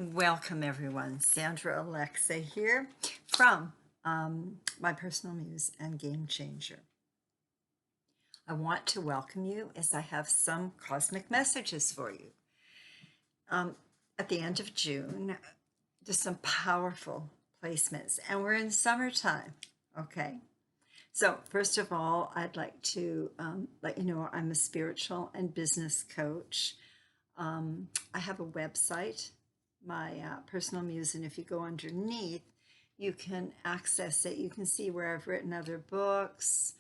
Welcome everyone, Sandra Alexa here from my personal muse and game changer. I want to welcome you as I have some cosmic messages for you. At the end of June, just some powerful placements, and we're in summertime, okay? So first of all, I'd like to let you know I'm a spiritual and business coach. I have a website, my personal muse, and if you go underneath, you can access it. You can see where I've written other books,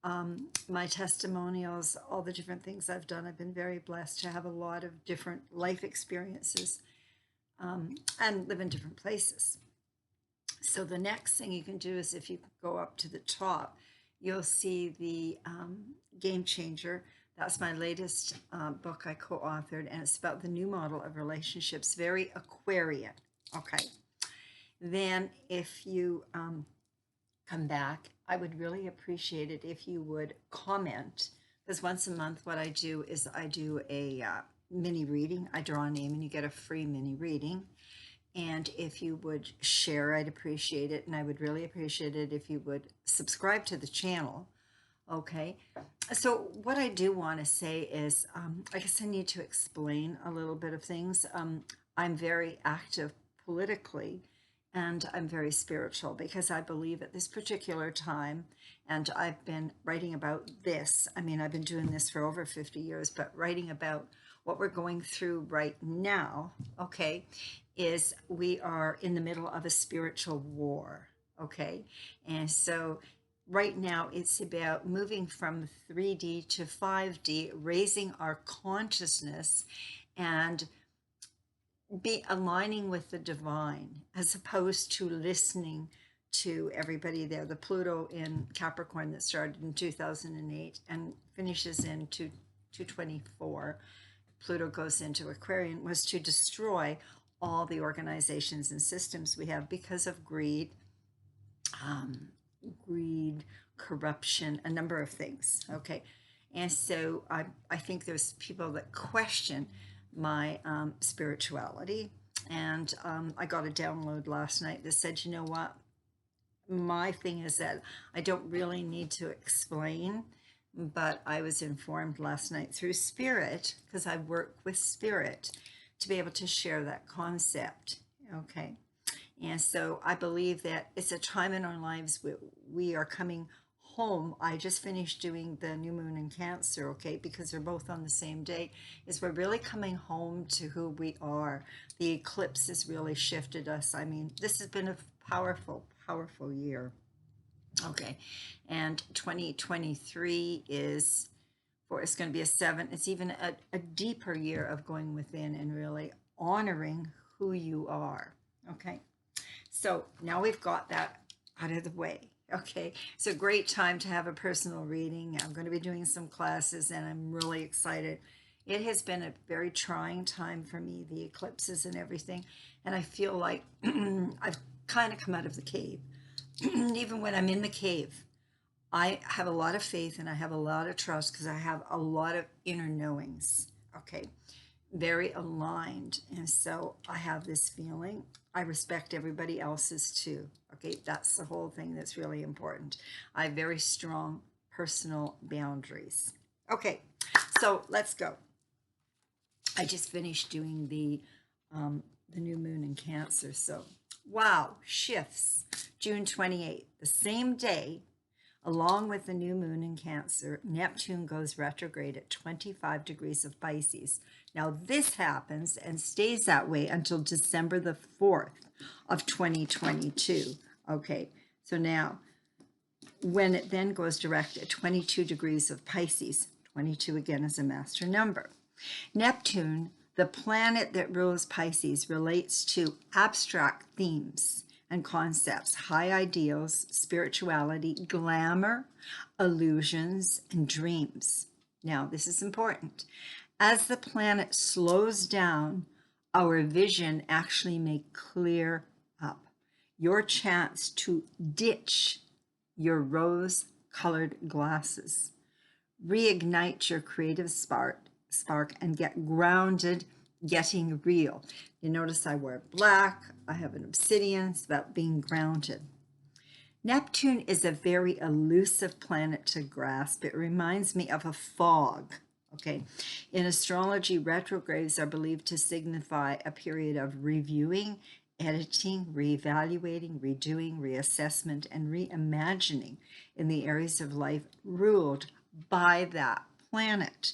my testimonials, all the different things I've done. I've been very blessed to have a lot of different life experiences and live in different places. So the next thing you can do is, if you go up to the top, you'll see the Game Changer. That's my latest book I co-authored, and it's about the new model of relationships, very Aquarian. Okay. Then if you come back, I would really appreciate it if you would comment, because once a month what I do is I do a mini reading. I draw a name and you get a free mini reading. And if you would share, I'd appreciate it. And I would really appreciate it if you would subscribe to the channel. Okay, so what I do want to say is, I guess I need to explain a little bit of things. I'm very active politically, and I'm very spiritual because I believe at this particular time, and I've been writing about this. I mean, I've been doing this for over 50 years, but writing about what we're going through right now, okay, is we are in the middle of a spiritual war, okay? And so right now it's about moving from 3D to 5D, raising our consciousness and be aligning with the divine, as opposed to listening to everybody there. The Pluto in Capricorn that started in 2008 and finishes in 224, Pluto goes into Aquarian, was to destroy all the organizations and systems we have because of greed, corruption, a number of things. Okay. And so I think there's people that question my spirituality. And I got a download last night that said, you know what? My thing is that I don't really need to explain, but I was informed last night through spirit, because I work with spirit, to be able to share that concept. Okay. And so I believe that it's a time in our lives we are coming home. I just finished doing the new moon in Cancer, okay, because they're both on the same day, is we're really coming home to who we are. The eclipse has really shifted us. I mean, this has been a powerful, powerful year. Okay. And 2023 is, it's going to be it's even a deeper year of going within and really honoring who you are. Okay. So now we've got that out of the way. Okay, it's a great time to have a personal reading. I'm going to be doing some classes and I'm really excited. It has been a very trying time for me, the eclipses and everything. And I feel like I've kind of come out of the cave. Even when I'm in the cave, I have a lot of faith and I have a lot of trust because I have a lot of inner knowings. Okay, very aligned. And so I have this feeling. I respect everybody else's too. Okay, that's the whole thing that's really important. I have very strong personal boundaries. Okay, so let's go. I just finished doing the new moon in Cancer. So wow, shifts. June 28th, the same day, along with the new moon in Cancer, Neptune goes retrograde at 25 degrees of Pisces. Now this happens and stays that way until December the 4th of 2022. Okay, so now when it then goes direct at 22 degrees of Pisces, 22 again is a master number. Neptune, the planet that rules Pisces, relates to abstract themes and concepts, high ideals, spirituality, glamour, illusions, and dreams. Now, this is important. As the planet slows down, our vision actually may clear up. Your chance to ditch your rose-colored glasses, reignite your creative spark, and get grounded getting real. You notice I wear black, I have an obsidian. It's about being grounded. Neptune is a very elusive planet to grasp. It reminds me of a fog. Okay. In astrology, retrogrades are believed to signify a period of reviewing, editing, reevaluating, redoing, reassessment, and reimagining in the areas of life ruled by that planet.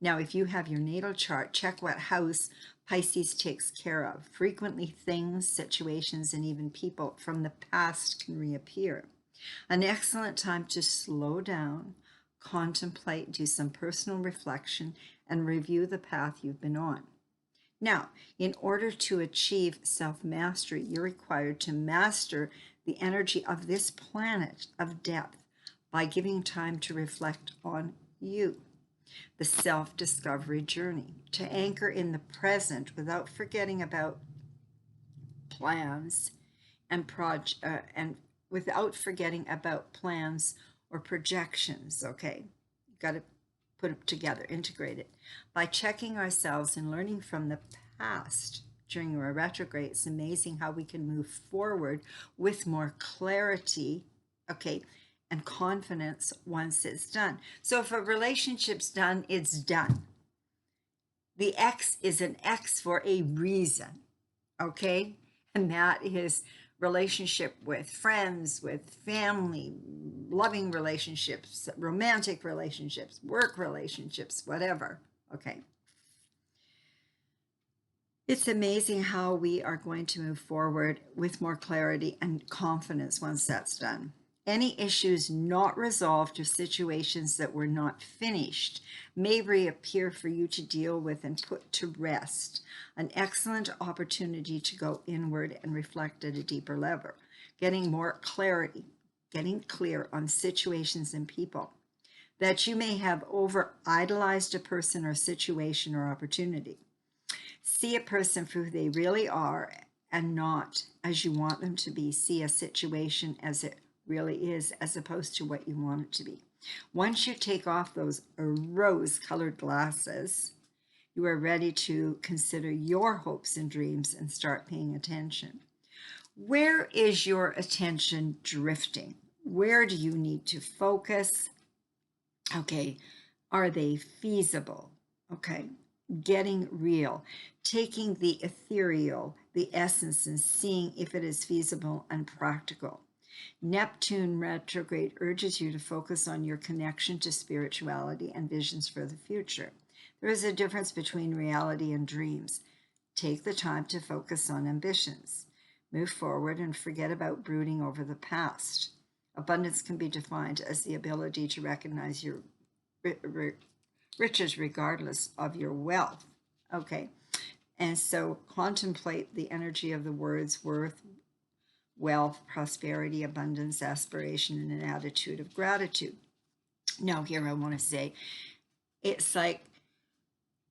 Now, if you have your natal chart, check what house Pisces takes care of. Frequently, things, situations, and even people from the past can reappear. An excellent time to slow down, contemplate, do some personal reflection, and review the path you've been on. Now, in order to achieve self-mastery, you're required to master the energy of this planet of depth by giving time to reflect on you. The self-discovery journey, to anchor in the present without forgetting about plans and without forgetting about plans or projections. Okay, you got to put it together, integrate it by checking ourselves and learning from the past. During a retrograde, it's amazing how we can move forward with more clarity. Okay, and confidence once it's done. So if a relationship's done, it's done. The X is an X for a reason, okay? And that is relationship with friends, with family, loving relationships, romantic relationships, work relationships, whatever, okay? It's amazing how we are going to move forward with more clarity and confidence once that's done. Any issues not resolved or situations that were not finished may reappear for you to deal with and put to rest. An excellent opportunity to go inward and reflect at a deeper level, getting more clarity, getting clear on situations and people. That you may have over-idolized a person or situation or opportunity. See a person for who they really are and not as you want them to be. See a situation as it really is, as opposed to what you want it to be. Once you take off those rose-colored glasses, you are ready to consider your hopes and dreams and start paying attention. Where is your attention drifting? Where do you need to focus? Okay, are they feasible? Okay, getting real, taking the ethereal, the essence, and seeing if it is feasible and practical. Neptune retrograde urges you to focus on your connection to spirituality and visions for the future. There is a difference between reality and dreams. Take the time to focus on ambitions. Move forward and forget about brooding over the past. Abundance can be defined as the ability to recognize your riches regardless of your wealth. Okay, and so contemplate the energy of the words worth, wealth, prosperity, abundance, aspiration, and an attitude of gratitude. Now, here I want to say, it's like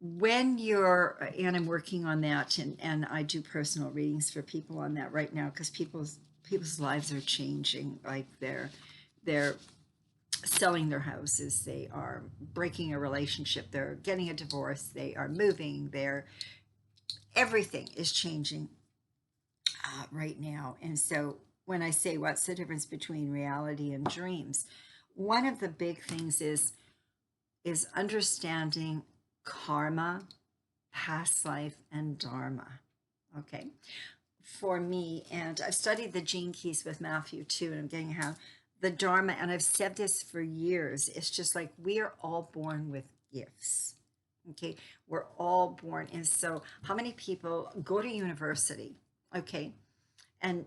when you're, and I'm working on that, and I do personal readings for people on that right now, because people's lives are changing. Like they're selling their houses, they are breaking a relationship, they're getting a divorce, they are moving, everything is changing right now. And so when I say what's the difference between reality and dreams, one of the big things is understanding karma, past life, and dharma. Okay, for me, and I've studied the gene keys with Matthew too, and I'm getting how the dharma, and I've said this for years, it's just like we are all born with gifts. Okay, we're all born. And so how many people go to university, okay, and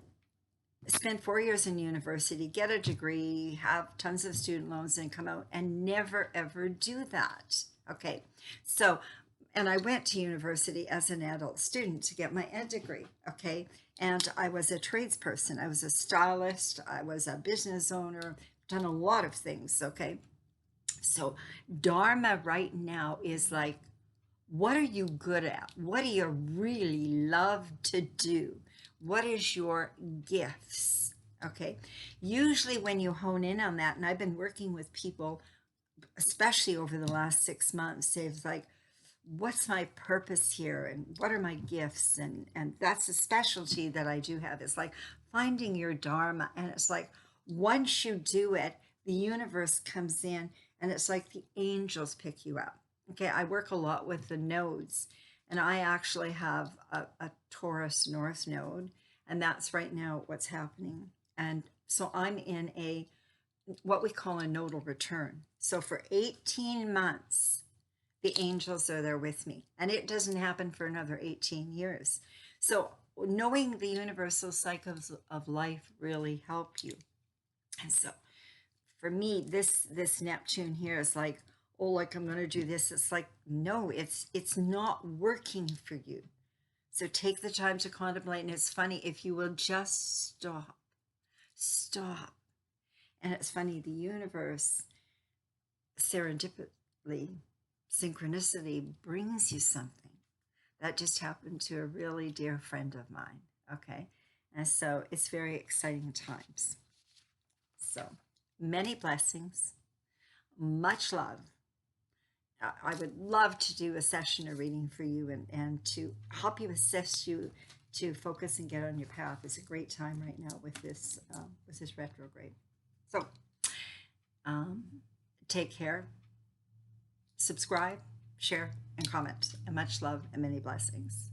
spend 4 years in university, get a degree, have tons of student loans, and come out and never ever do that? Okay, so, and I went to university as an adult student to get my ed degree. Okay, and I was a tradesperson, I was a stylist, I was a business owner, done a lot of things. Okay, so dharma right now is like, what are you good at? What do you really love to do? What is your gifts? Okay, usually when you hone in on that, and I've been working with people, especially over the last 6 months, it's like, what's my purpose here and what are my gifts, and that's a specialty that I do have. It's like finding your dharma, and it's like once you do it, the universe comes in, and it's like the angels pick you up. Okay, I work a lot with the nodes, and I actually have a Taurus North node, and that's right now what's happening. And so I'm in a what we call a nodal return. So for 18 months, the angels are there with me, and it doesn't happen for another 18 years. So knowing the universal cycles of life really help you. And so for me, this Neptune here is like, oh, like I'm going to do this. It's like, no, it's not working for you. So take the time to contemplate. And it's funny, if you will just stop. And it's funny, the universe serendipitously, synchronicity brings you something that just happened to a really dear friend of mine. Okay. And so it's very exciting times. So many blessings, much love. I would love to do a session of reading for you and to help you, assist you to focus and get on your path. It's a great time right now with this retrograde. So take care, subscribe, share, and comment. And much love and many blessings.